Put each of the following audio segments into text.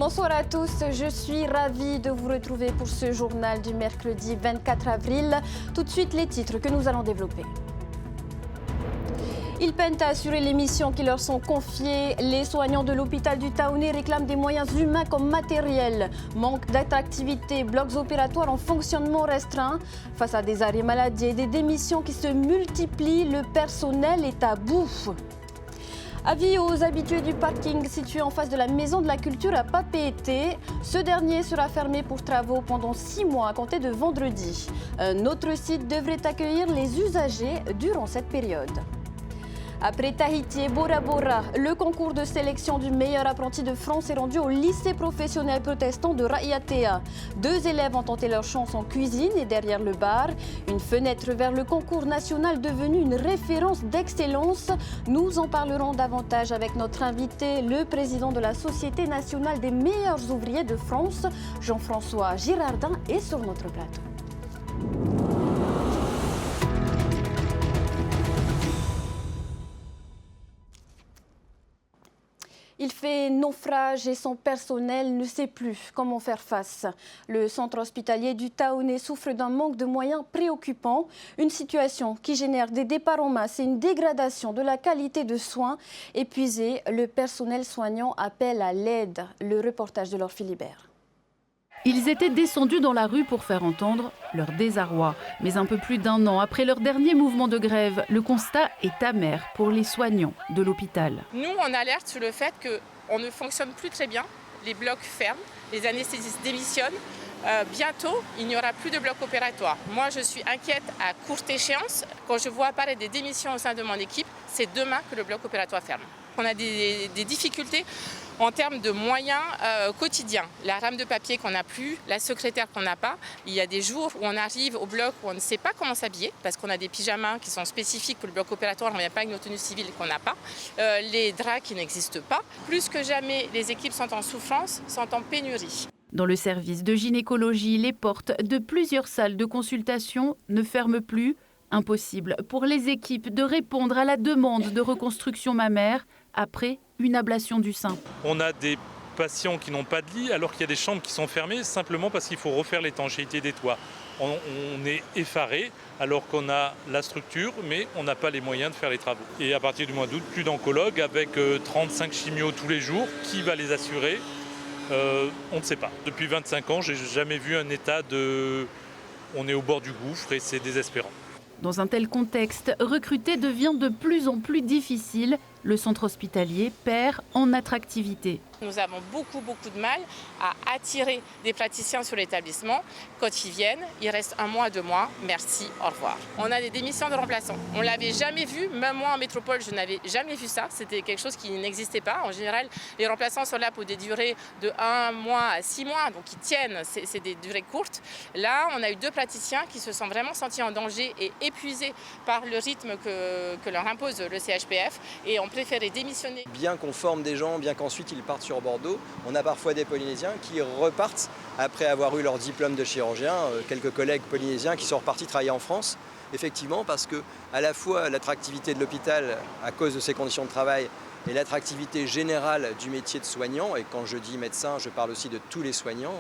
Bonsoir à tous, je suis ravie de vous retrouver pour ce journal du mercredi 24 avril. Tout de suite, les titres que nous allons développer. Ils peinent à assurer les missions qui leur sont confiées. Les soignants de l'hôpital du Taounais réclament des moyens humains comme matériels. Manque d'attractivité, blocs opératoires en fonctionnement restreint. Face à des arrêts maladie et des démissions qui se multiplient, le personnel est à bout. Avis aux habitués du parking situé en face de la Maison de la Culture à Papeete. Ce dernier sera fermé pour travaux pendant 6 mois à compter de vendredi. Un autre site devrait accueillir les usagers durant cette période. Après Tahiti et Bora Bora, le concours de sélection du meilleur apprenti de France est rendu au lycée professionnel protestant de Raiatea. 2 élèves ont tenté leur chance en cuisine et derrière le bar. Une fenêtre vers le concours national devenue une référence d'excellence. Nous en parlerons davantage avec notre invité, le président de la Société nationale des meilleurs ouvriers de France, Jean-François Girardin, est sur notre plateau. Il fait naufrage et son personnel ne sait plus comment faire face. Le centre hospitalier du Taounais souffre d'un manque de moyens préoccupant, une situation qui génère des départs en masse et une dégradation de la qualité de soins. Épuisé, le personnel soignant appelle à l'aide. Le reportage de Laure Philibert. Ils étaient descendus dans la rue pour faire entendre leur désarroi. Mais un peu plus d'1 an après leur dernier mouvement de grève, le constat est amer pour les soignants de l'hôpital. Nous, on alerte sur le fait qu'on ne fonctionne plus très bien. Les blocs ferment, les anesthésistes démissionnent. Bientôt, il n'y aura plus de bloc opératoire. Moi, je suis inquiète à courte échéance. Quand je vois apparaître des démissions au sein de mon équipe, c'est demain que le bloc opératoire ferme. On a des difficultés en termes de moyens quotidiens. La rame de papier qu'on n'a plus, la secrétaire qu'on n'a pas. Il y a des jours où on arrive au bloc où on ne sait pas comment s'habiller parce qu'on a des pyjamas qui sont spécifiques pour le bloc opératoire, on ne vient pas avec nos tenues civiles qu'on n'a pas. Les draps qui n'existent pas. Plus que jamais, les équipes sont en souffrance, sont en pénurie. Dans le service de gynécologie, les portes de plusieurs salles de consultation ne ferment plus. Impossible pour les équipes de répondre à la demande de reconstruction mammaire après une ablation du sein. On a des patients qui n'ont pas de lit alors qu'il y a des chambres qui sont fermées simplement parce qu'il faut refaire l'étanchéité des toits. On est effaré alors qu'on a la structure mais on n'a pas les moyens de faire les travaux. Et à partir du mois d'août, plus d'oncologues avec 35 chimios tous les jours. Qui va les assurer ? On ne sait pas. Depuis 25 ans, je n'ai jamais vu un état de... On est au bord du gouffre et c'est désespérant. Dans un tel contexte, recruter devient de plus en plus difficile. Le centre hospitalier perd en attractivité. Nous avons beaucoup de mal à attirer des praticiens sur l'établissement. Quand ils viennent, il reste 1 mois, 2 mois, merci, au revoir. On a des démissions de remplaçants. On ne l'avait jamais vu, même moi en métropole, je n'avais jamais vu ça. C'était quelque chose qui n'existait pas. En général, les remplaçants sont là pour des durées de 1 mois à 6 mois, donc ils tiennent, c'est des durées courtes. Là, on a eu 2 praticiens qui se sont vraiment sentis en danger et épuisés par le rythme que leur impose le CHPF et ont préféré démissionner. Bien qu'on forme des gens, bien qu'ensuite ils partent sur Bordeaux, on a parfois des Polynésiens qui repartent après avoir eu leur diplôme de chirurgien, quelques collègues polynésiens qui sont repartis travailler en France, effectivement parce que à la fois l'attractivité de l'hôpital à cause de ses conditions de travail et l'attractivité générale du métier de soignant, et quand je dis médecin, je parle aussi de tous les soignants,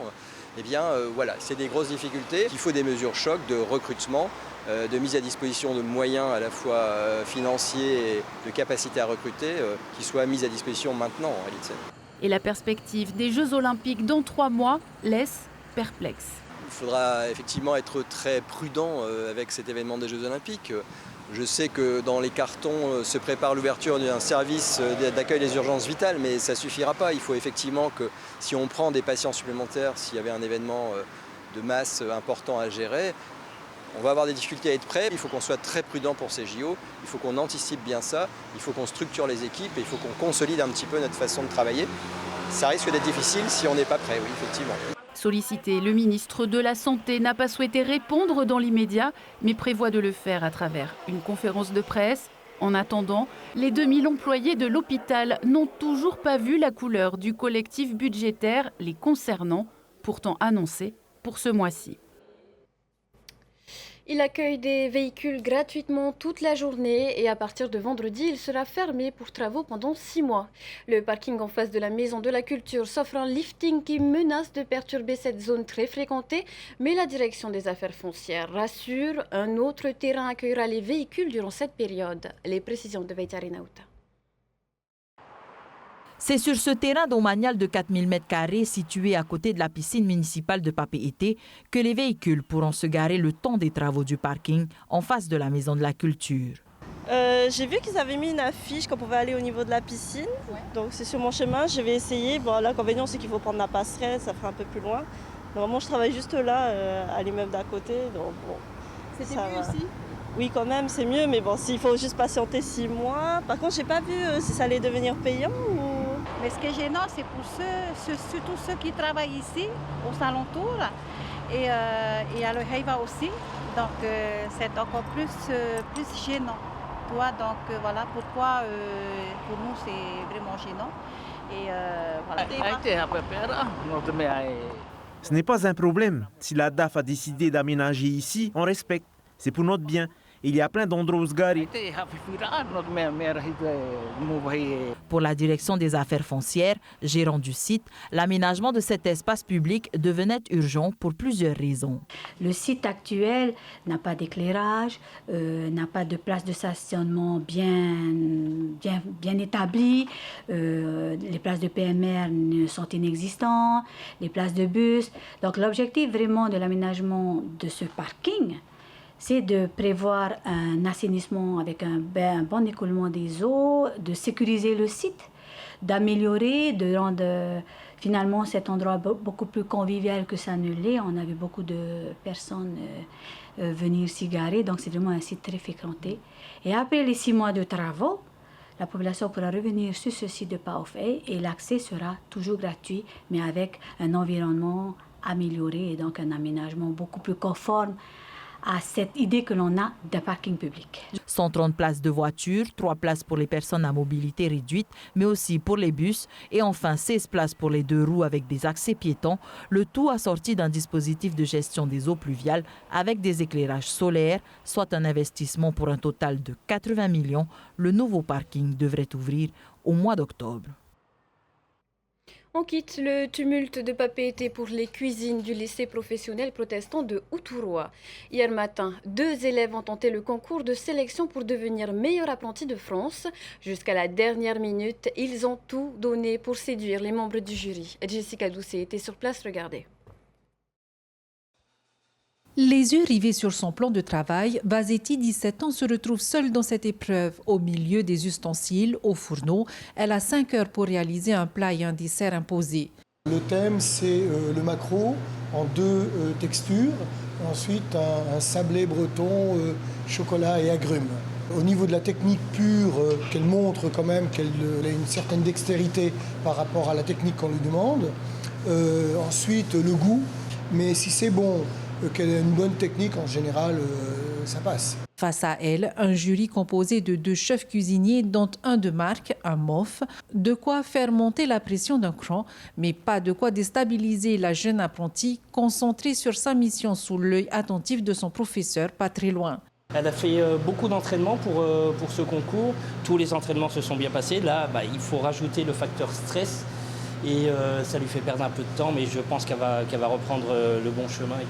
eh bien voilà, c'est des grosses difficultés. Il faut des mesures choc de recrutement, de mise à disposition de moyens à la fois financiers et de capacité à recruter qui soient mises à disposition maintenant en réalité. Et la perspective des Jeux Olympiques dans 3 mois laisse perplexe. Il faudra effectivement être très prudent avec cet événement des Jeux Olympiques. Je sais que dans les cartons se prépare l'ouverture d'un service d'accueil des urgences vitales, mais ça ne suffira pas. Il faut effectivement que si on prend des patients supplémentaires, s'il y avait un événement de masse important à gérer, on va avoir des difficultés à être prêt. Il faut qu'on soit très prudent pour ces JO. Il faut qu'on anticipe bien ça. Il faut qu'on structure les équipes et il faut qu'on consolide un petit peu notre façon de travailler. Ça risque d'être difficile si on n'est pas prêt, oui, effectivement. Sollicité, le ministre de la Santé n'a pas souhaité répondre dans l'immédiat, mais prévoit de le faire à travers une conférence de presse. En attendant, les 2000 employés de l'hôpital n'ont toujours pas vu la couleur du collectif budgétaire les concernant, pourtant annoncé pour ce mois-ci. Il accueille des véhicules gratuitement toute la journée et à partir de vendredi, il sera fermé pour travaux pendant 6 mois. Le parking en face de la Maison de la Culture s'offre un lifting qui menace de perturber cette zone très fréquentée, mais la direction des affaires foncières rassure, un autre terrain accueillera les véhicules durant cette période. Les précisions de Veitari Nauta. C'est sur ce terrain domanial de 4000 m² situé à côté de la piscine municipale de Papeete que les véhicules pourront se garer le temps des travaux du parking en face de la Maison de la Culture. J'ai vu qu'ils avaient mis une affiche qu'on pouvait aller au niveau de la piscine. Ouais. Donc c'est sur mon chemin, je vais essayer. Bon, l'inconvénient c'est qu'il faut prendre la passerelle, ça fait un peu plus loin. Normalement je travaille juste là, à l'immeuble d'à côté. Donc bon, c'était mieux aussi ? Oui, quand même, c'est mieux, mais bon, s'il faut juste patienter 6 mois. Par contre, j'ai pas vu si ça allait devenir payant ou... Mais ce qui est gênant, c'est pour surtout ceux qui travaillent ici, aux alentours, et à Le Heiva aussi. Donc, c'est encore plus gênant. Donc, voilà pourquoi pour nous, c'est vraiment gênant. Et voilà. Ce n'est pas un problème. Si la DAF a décidé d'aménager ici, on respecte. C'est pour notre bien. Il y a plein d'endroits où se garer. Pour la direction des affaires foncières, gérant du site, l'aménagement de cet espace public devenait urgent pour plusieurs raisons. Le site actuel n'a pas d'éclairage, n'a pas de place de stationnement bien établie, les places de PMR sont inexistantes, les places de bus. Donc l'objectif vraiment de l'aménagement de ce parking, c'est de prévoir un assainissement avec un bon écoulement des eaux, de sécuriser le site, d'améliorer, de rendre finalement cet endroit beaucoup plus convivial que ça ne l'est. On a vu beaucoup de personnes venir s'y garer, donc c'est vraiment un site très fréquenté. Et après les 6 mois de travaux, la population pourra revenir sur ce site de Paofei et l'accès sera toujours gratuit, mais avec un environnement amélioré et donc un aménagement beaucoup plus conforme à cette idée que l'on a d'un parking public. 130 places de voitures, 3 places pour les personnes à mobilité réduite, mais aussi pour les bus, et enfin 16 places pour les 2 roues avec des accès piétons, le tout assorti d'un dispositif de gestion des eaux pluviales avec des éclairages solaires, soit un investissement pour un total de 80 millions. Le nouveau parking devrait ouvrir au mois d'octobre. On quitte le tumulte de Papeete pour les cuisines du lycée professionnel protestant de Uturoa. Hier matin, 2 élèves ont tenté le concours de sélection pour devenir meilleurs apprentis de France. Jusqu'à la dernière minute, ils ont tout donné pour séduire les membres du jury. Jessica Doucet était sur place, regardez. Les yeux rivés sur son plan de travail, Vasetti, 17 ans, se retrouve seule dans cette épreuve. Au milieu des ustensiles, au fourneau, elle a 5 heures pour réaliser un plat et un dessert imposés. Le thème, c'est le maquereau en 2 textures. Ensuite, un sablé breton, chocolat et agrumes. Au niveau de la technique pure, qu'elle montre quand même qu'elle a une certaine dextérité par rapport à la technique qu'on lui demande. Ensuite, le goût. Mais si c'est bon, qu'elle a une bonne technique, en général, ça passe. Face à elle, un jury composé de 2 chefs cuisiniers, dont un de marque, un MOF, de quoi faire monter la pression d'un cran, mais pas de quoi déstabiliser la jeune apprentie, concentrée sur sa mission sous l'œil attentif de son professeur, pas très loin. Elle a fait beaucoup d'entraînements pour ce concours. Tous les entraînements se sont bien passés. Là, il faut rajouter le facteur stress. Et ça lui fait perdre un peu de temps, mais je pense qu'elle va reprendre le bon chemin et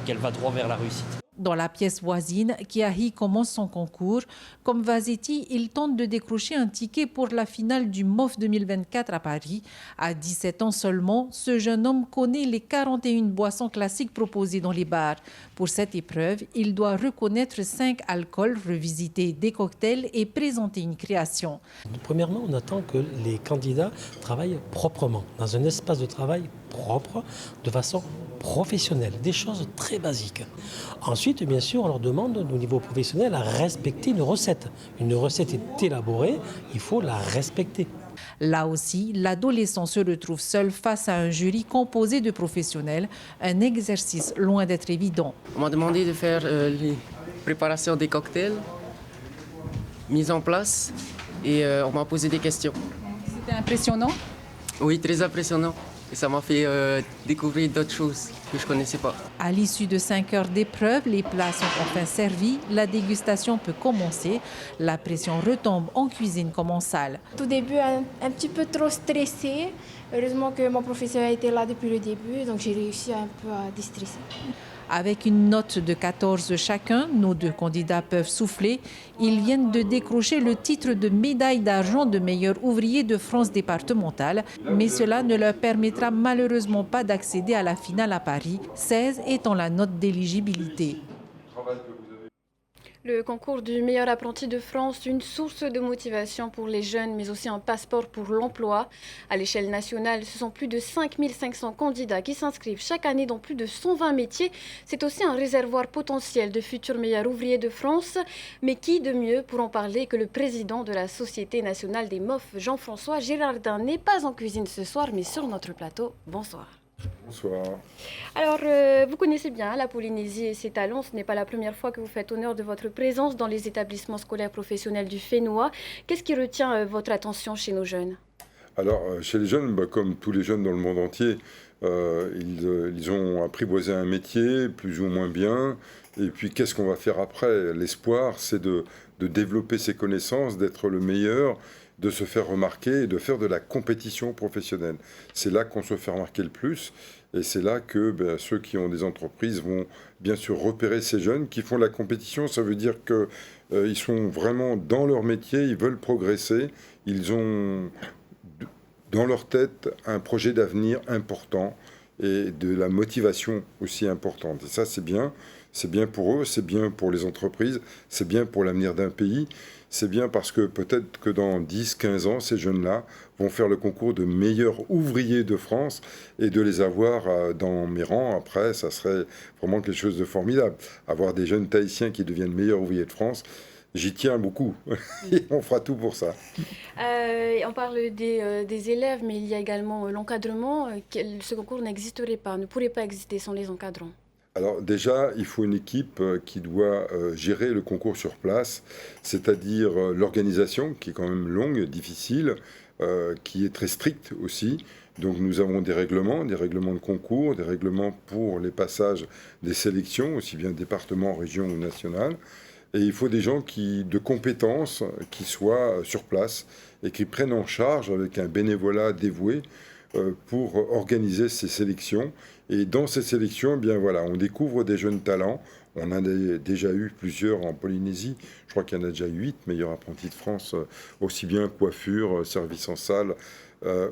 qu'elle va droit vers la réussite. Dans la pièce voisine, Kiahi commence son concours. Comme Vasetti, il tente de décrocher un ticket pour la finale du MOF 2024 à Paris. À 17 ans seulement, ce jeune homme connaît les 41 boissons classiques proposées dans les bars. Pour cette épreuve, il doit reconnaître 5 alcools, revisiter des cocktails et présenter une création. Premièrement, on attend que les candidats travaillent proprement, dans un espace de travail propre, de façon professionnelle, des choses très basiques. Ensuite, bien sûr, on leur demande au niveau professionnel à respecter une recette. Une recette est élaborée, il faut la respecter. Là aussi, l'adolescent se retrouve seul face à un jury composé de professionnels, un exercice loin d'être évident. On m'a demandé de faire les préparations des cocktails, mise en place, et on m'a posé des questions. C'était impressionnant? Oui, très impressionnant. Et ça m'a fait découvrir d'autres choses que je ne connaissais pas. À l'issue de 5 heures d'épreuve, les plats sont enfin servis. La dégustation peut commencer. La pression retombe en cuisine comme en salle. Au début, un petit peu trop stressée. Heureusement que mon professeur était là depuis le début, donc j'ai réussi un peu à déstresser. Avec une note de 14 chacun, nos 2 candidats peuvent souffler. Ils viennent de décrocher le titre de médaille d'argent de meilleur ouvrier de France départementale. Mais cela ne leur permettra malheureusement pas d'accéder à la finale à Paris, 16 étant la note d'éligibilité. Le concours du meilleur apprenti de France, une source de motivation pour les jeunes, mais aussi un passeport pour l'emploi. À l'échelle nationale, ce sont plus de 5500 candidats qui s'inscrivent chaque année dans plus de 120 métiers. C'est aussi un réservoir potentiel de futurs meilleurs ouvriers de France. Mais qui de mieux pour en parler que le président de la Société nationale des MOF, Jean-François Girardin, n'est pas en cuisine ce soir, mais sur notre plateau. Bonsoir. Bonsoir. Alors, vous connaissez bien la Polynésie et ses talents. Ce n'est pas la première fois que vous faites honneur de votre présence dans les établissements scolaires professionnels du Fénois. Qu'est-ce qui retient votre attention chez nos jeunes? Alors, chez les jeunes, comme tous les jeunes dans le monde entier, ils ont apprivoisé un métier plus ou moins bien. Et puis, qu'est-ce qu'on va faire après? L'espoir, c'est de développer ses connaissances, d'être le meilleur, de se faire remarquer et de faire de la compétition professionnelle. C'est là qu'on se fait remarquer le plus et c'est là que ceux qui ont des entreprises vont bien sûr repérer ces jeunes qui font de la compétition. Ça veut dire qu'ils sont vraiment dans leur métier, ils veulent progresser, ils ont dans leur tête un projet d'avenir important et de la motivation aussi importante. Et ça, c'est bien pour eux, c'est bien pour les entreprises, c'est bien pour l'avenir d'un pays. C'est bien parce que peut-être que dans 10-15 ans, ces jeunes-là vont faire le concours de meilleurs ouvriers de France et de les avoir dans mes rangs. Après, ça serait vraiment quelque chose de formidable. Avoir des jeunes Tahitiens qui deviennent meilleurs ouvriers de France, j'y tiens beaucoup. Et on fera tout pour ça. On parle des élèves, mais il y a également l'encadrement. Ce concours n'existerait pas, ne pourrait pas exister sans les encadrants. Alors déjà, il faut une équipe qui doit gérer le concours sur place, c'est-à-dire l'organisation qui est quand même longue, difficile, qui est très stricte aussi. Donc nous avons des règlements de concours, des règlements pour les passages des sélections, aussi bien département, région ou national. Et il faut des gens de compétences qui soient sur place et qui prennent en charge avec un bénévolat dévoué pour organiser ces sélections. Et dans ces sélections, on découvre des jeunes talents. On en a déjà eu plusieurs en Polynésie. Je crois qu'il y en a déjà 8 meilleurs apprentis de France, aussi bien coiffure, service en salle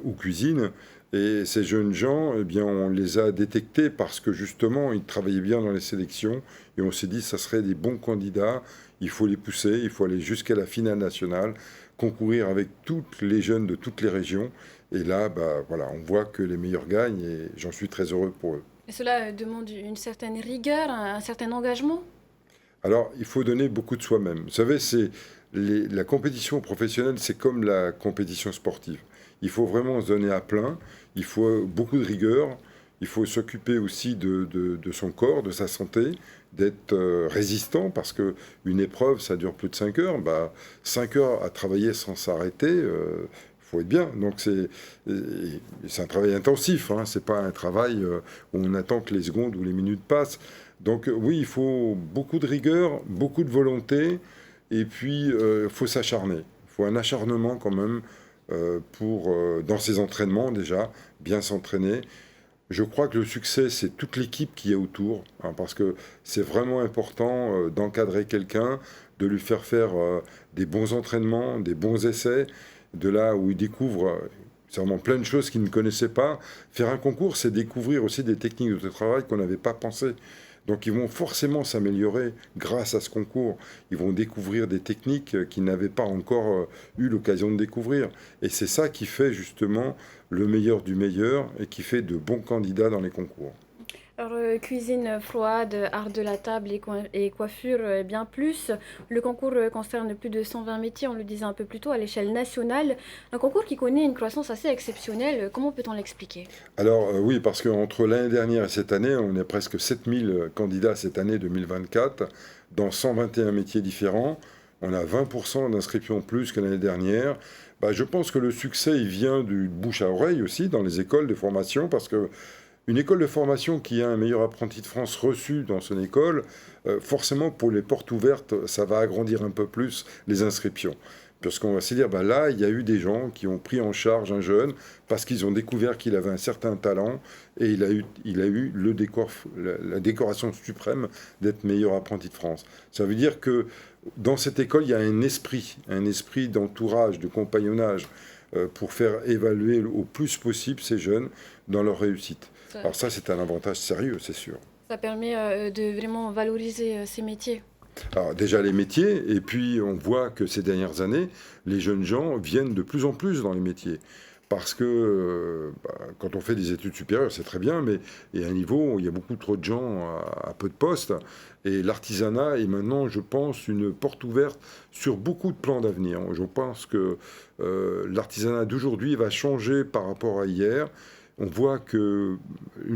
ou cuisine. Et ces jeunes gens, on les a détectés parce que justement, ils travaillaient bien dans les sélections. Et on s'est dit, ça serait des bons candidats. Il faut les pousser, il faut aller jusqu'à la finale nationale, concourir avec toutes les jeunes de toutes les régions. Et là, on voit que les meilleurs gagnent et j'en suis très heureux pour eux. Et cela demande une certaine rigueur, un certain engagement? Alors, il faut donner beaucoup de soi-même. Vous savez, la compétition professionnelle, c'est comme la compétition sportive. Il faut vraiment se donner à plein, il faut beaucoup de rigueur, il faut s'occuper aussi de son corps, de sa santé, d'être résistant, parce qu'une épreuve, ça dure plus de 5 heures. 5 heures à travailler sans s'arrêter, faut être bien. Donc c'est un travail intensif, hein. C'est pas un travail où on attend que les secondes ou les minutes passent. Donc oui, il faut beaucoup de rigueur, beaucoup de volonté, et puis il faut s'acharner. Il faut un acharnement quand même dans ses entraînements déjà, bien s'entraîner. Je crois que le succès, c'est toute l'équipe qui est autour, hein, parce que c'est vraiment important d'encadrer quelqu'un, de lui faire des bons entraînements, des bons essais, de là où il découvre vraiment plein de choses qu'il ne connaissait pas. Faire un concours, c'est découvrir aussi des techniques de travail qu'on n'avait pas pensées. Donc ils vont forcément s'améliorer grâce à ce concours. Ils vont découvrir des techniques qu'ils n'avaient pas encore eu l'occasion de découvrir. Et c'est ça qui fait justement le meilleur du meilleur et qui fait de bons candidats dans les concours. Alors, cuisine froide, art de la table et coiffure, bien plus. Le concours concerne plus de 120 métiers, on le disait un peu plus tôt, à l'échelle nationale. Un concours qui connaît une croissance assez exceptionnelle. Comment peut-on l'expliquer? Alors oui, parce qu'entre l'année dernière et cette année, on est presque 7000 candidats cette année 2024, dans 121 métiers différents. On a 20% d'inscriptions plus que l'année dernière. Je pense que le succès, il vient du bouche à oreille aussi dans les écoles de formation, parce que une école de formation qui a un meilleur apprenti de France reçu dans son école, forcément pour les portes ouvertes, ça va agrandir un peu plus les inscriptions. Parce qu'on va se dire, là, il y a eu des gens qui ont pris en charge un jeune parce qu'ils ont découvert qu'il avait un certain talent et il a eu la décoration suprême d'être meilleur apprenti de France. Ça veut dire que dans cette école, il y a un esprit d'entourage, de compagnonnage pour faire évaluer au plus possible ces jeunes dans leur réussite. Alors ça, c'est un avantage sérieux, c'est sûr. Ça permet de vraiment valoriser ces métiers. Alors déjà les métiers, et puis on voit que ces dernières années, les jeunes gens viennent de plus en plus dans les métiers. Parce que quand on fait des études supérieures, c'est très bien, mais il y a un niveau où il y a beaucoup trop de gens à peu de postes. Et l'artisanat est maintenant, je pense, une porte ouverte sur beaucoup de plans d'avenir. Je pense que l'artisanat d'aujourd'hui va changer par rapport à hier. On voit qu'une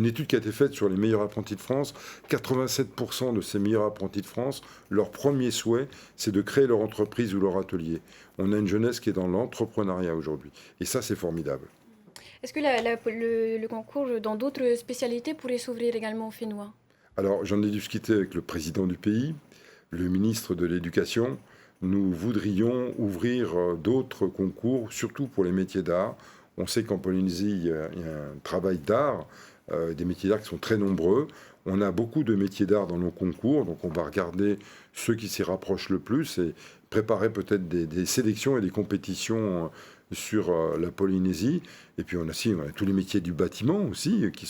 étude qui a été faite sur les meilleurs apprentis de France, 87% de ces meilleurs apprentis de France, leur premier souhait, c'est de créer leur entreprise ou leur atelier. On a une jeunesse qui est dans l'entrepreneuriat aujourd'hui. Et ça, c'est formidable. Est-ce que le concours dans d'autres spécialités pourrait s'ouvrir également aux Fénois? Alors, j'en ai discuté avec le président du pays, le ministre de l'Éducation. Nous voudrions ouvrir d'autres concours, surtout pour les métiers d'art. On sait qu'en Polynésie, il y a un travail d'art, des métiers d'art qui sont très nombreux. On a beaucoup de métiers d'art dans nos concours, donc on va regarder ceux qui s'y rapprochent le plus et préparer peut-être des sélections et des compétitions sur la Polynésie. Et puis on a tous les métiers du bâtiment aussi qui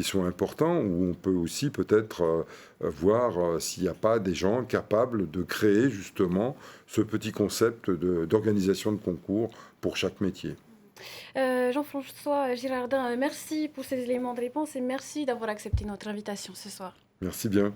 sont importants, où on peut aussi peut-être voir s'il n'y a pas des gens capables de créer justement ce petit concept d'organisation de concours pour chaque métier. Jean-François Girardin, merci pour ces éléments de réponse et merci d'avoir accepté notre invitation ce soir. Merci bien.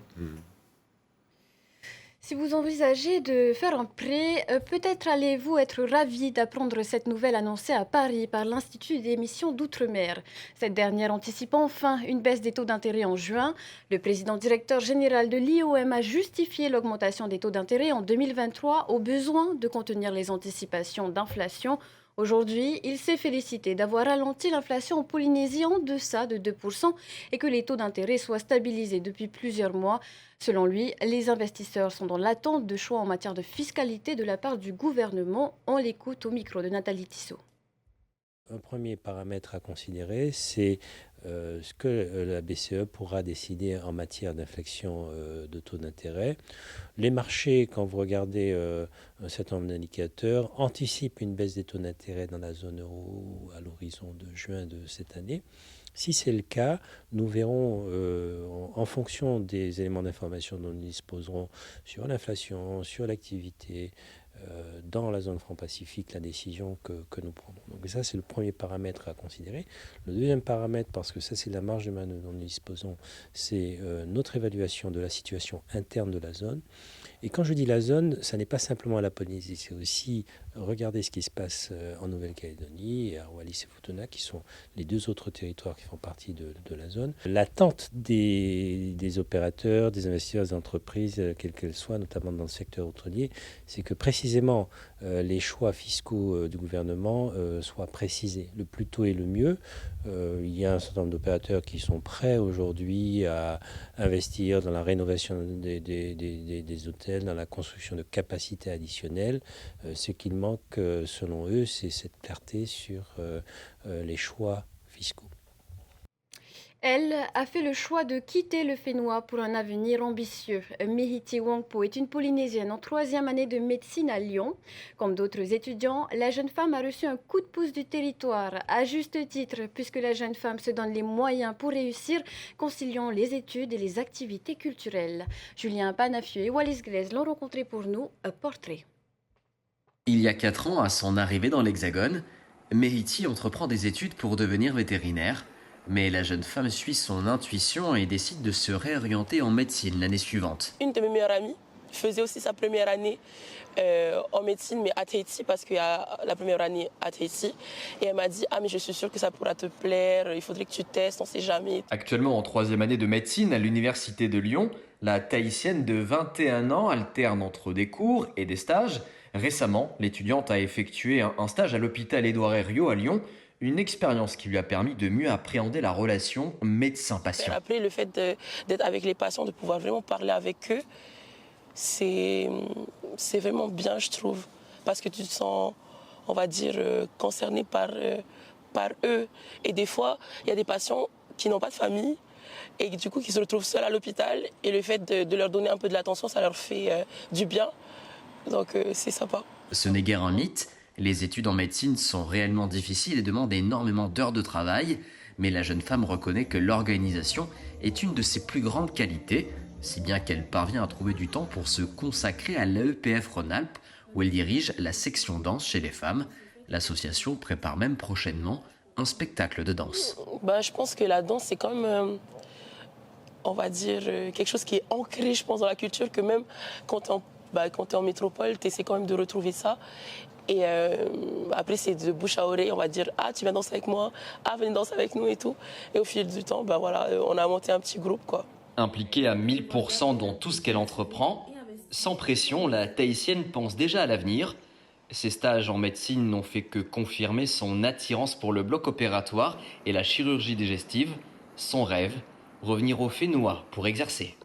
Si vous envisagez de faire un prêt, peut-être allez-vous être ravi d'apprendre cette nouvelle annoncée à Paris par l'Institut d'émission d'Outre-mer. Cette dernière anticipe enfin une baisse des taux d'intérêt en juin. Le président directeur général de l'IOM a justifié l'augmentation des taux d'intérêt en 2023 au besoin de contenir les anticipations d'inflation. Aujourd'hui, il s'est félicité d'avoir ralenti l'inflation en Polynésie en deçà de 2% et que les taux d'intérêt soient stabilisés depuis plusieurs mois. Selon lui, les investisseurs sont dans l'attente de choix en matière de fiscalité de la part du gouvernement. On l'écoute au micro de Nathalie Tissot. Un premier paramètre à considérer, c'est ce que la BCE pourra décider en matière d'inflexion de taux d'intérêt. Les marchés, quand vous regardez un certain nombre d'indicateurs, anticipent une baisse des taux d'intérêt dans la zone euro à l'horizon de juin de cette année. Si c'est le cas, nous verrons en fonction des éléments d'information dont nous disposerons sur l'inflation, sur l'activité, dans la zone franc-pacifique, la décision que nous prendrons. Donc ça, c'est le premier paramètre à considérer. Le deuxième paramètre, parce que ça, c'est la marge de manœuvre dont nous disposons, c'est notre évaluation de la situation interne de la zone. Et quand je dis la zone, ça n'est pas simplement la Polynésie, c'est aussi regarder ce qui se passe en Nouvelle-Calédonie et à Wallis et Futuna, qui sont les deux autres territoires qui font partie de la zone. L'attente des opérateurs, des investisseurs, des entreprises, quelles qu'elles soient, notamment dans le secteur hôtelier, c'est que précisément les choix fiscaux du gouvernement soient précisés. Le plus tôt et le mieux. Il y a un certain nombre d'opérateurs qui sont prêts aujourd'hui à investir dans la rénovation des hôtels, dans la construction de capacités additionnelles. Ce qu'il manque, selon eux, c'est cette clarté sur les choix fiscaux. Elle a fait le choix de quitter le Fénois pour un avenir ambitieux. Mehiti Wangpo est une Polynésienne en 3e année de médecine à Lyon. Comme d'autres étudiants, la jeune femme a reçu un coup de pouce du territoire, à juste titre, puisque la jeune femme se donne les moyens pour réussir, conciliant les études et les activités culturelles. Julien Panafieux et Wallis Glaise l'ont rencontré pour nous, un portrait. Il y a 4 ans, à son arrivée dans l'Hexagone, Mehiti entreprend des études pour devenir vétérinaire. Mais la jeune femme suit son intuition et décide de se réorienter en médecine l'année suivante. Une de mes meilleures amies faisait aussi sa première année en médecine, mais à Tahiti, parce qu'il y a la première année à Tahiti. Et elle m'a dit « Ah, mais je suis sûre que ça pourra te plaire, il faudrait que tu testes, on ne sait jamais. » Actuellement en 3e année de médecine à l'Université de Lyon, la Tahitienne de 21 ans alterne entre des cours et des stages. Récemment, l'étudiante a effectué un stage à l'hôpital Édouard Herriot à Lyon, une expérience qui lui a permis de mieux appréhender la relation médecin-patient. Après, le fait d'être avec les patients, de pouvoir vraiment parler avec eux, c'est vraiment bien, je trouve, parce que tu te sens, on va dire, concerné par eux. Et des fois, il y a des patients qui n'ont pas de famille et du coup qui se retrouvent seuls à l'hôpital. Et le fait de leur donner un peu de l'attention, ça leur fait du bien. Donc c'est sympa. Ce n'est guère un mythe. Les études en médecine sont réellement difficiles et demandent énormément d'heures de travail. Mais la jeune femme reconnaît que l'organisation est une de ses plus grandes qualités, si bien qu'elle parvient à trouver du temps pour se consacrer à l'EPF Rhône-Alpes, où elle dirige la section danse chez les femmes. L'association prépare même prochainement un spectacle de danse. Je pense que la danse, c'est quand même, on va dire, quelque chose qui est ancré, je pense, dans la culture, que même quand tu es en métropole, tu essaies quand même de retrouver ça. Et après, c'est de bouche à oreille, on va dire « Ah, tu viens danser avec moi, ah, venez danser avec nous et tout ». Et au fil du temps, voilà, on a monté un petit groupe, quoi. Impliquée à 1000% dans tout ce qu'elle entreprend, sans pression, la Tahitienne pense déjà à l'avenir. Ses stages en médecine n'ont fait que confirmer son attirance pour le bloc opératoire et la chirurgie digestive. Son rêve, revenir au Fénois pour exercer.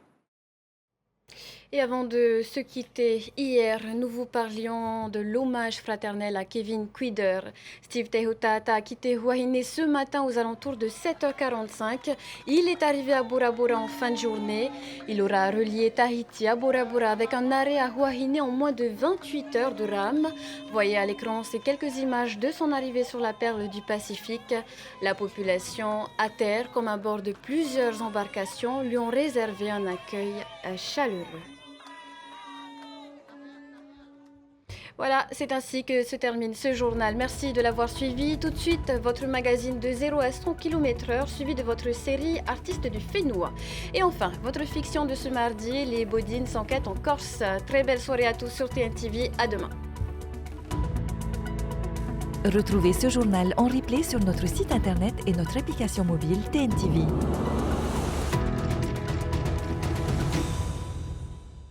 Et avant de se quitter, hier, nous vous parlions de l'hommage fraternel à Kevin Quider. Steve Tehutata a quitté Huahine ce matin aux alentours de 7h45. Il est arrivé à Bora Bora en fin de journée. Il aura relié Tahiti à Bora Bora avec un arrêt à Huahine en moins de 28 heures de rame. Voyez à l'écran ces quelques images de son arrivée sur la perle du Pacifique. La population à terre, comme à bord de plusieurs embarcations, lui ont réservé un accueil chaleureux. Voilà, c'est ainsi que se termine ce journal. Merci de l'avoir suivi. Tout de suite, votre magazine de 0 à 100 km/h, suivi de votre série Artistes du Fénois. Et enfin, votre fiction de ce mardi, Les Bodines s'enquêtent en Corse. Très belle soirée à tous sur TNTV. À demain. Retrouvez ce journal en replay sur notre site internet et notre application mobile TNTV.